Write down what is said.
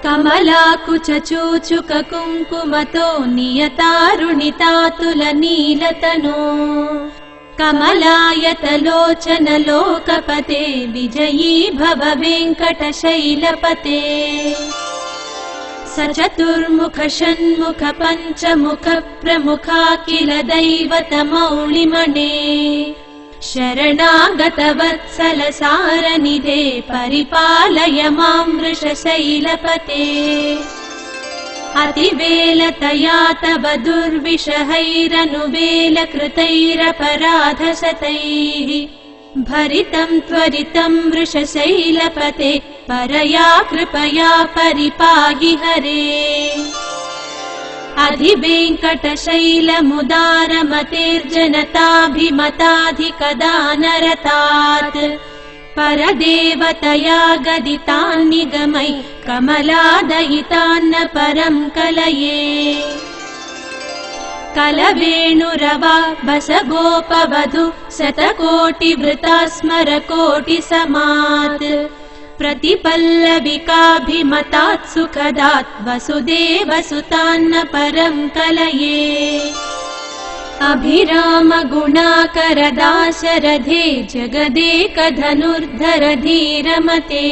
कमलाकुचूचुक कुङ्कुमतो नियतारुणितातुलनीलतनो कमलायतलोचन लोकपते विजयी भव वेङ्कटशैलपते सचतुर्मुख षण्मुख पञ्चमुख प्रमुखाखिल दैवतमौलिमणे शरणागत वत्सल सारनिधे परिपालय मां वृषशैलपते अतिवेलतया तव दुर्विषहैरनुवेलकृतैरपराधशतैः भरितं त्वरितं वृषशैलपते परया कृपया परिपाहि हरे अधिवेङ्कटशैलमुदारमतेर्जनताभिमताधिकदानरतात् परदेवतया गदितान्निगमै कमलादयितान्न परं कलये कलवेणुरवा बसगोपवधू शतकोटिवृता स्मरकोटिसमात् प्रतिपल्लविकाभिमतात् सुखदात् वसुदेवसुतान्न परं कलये अभिराम गुणाकर दाशरथे जगदेकधनुर्धर धीरमते।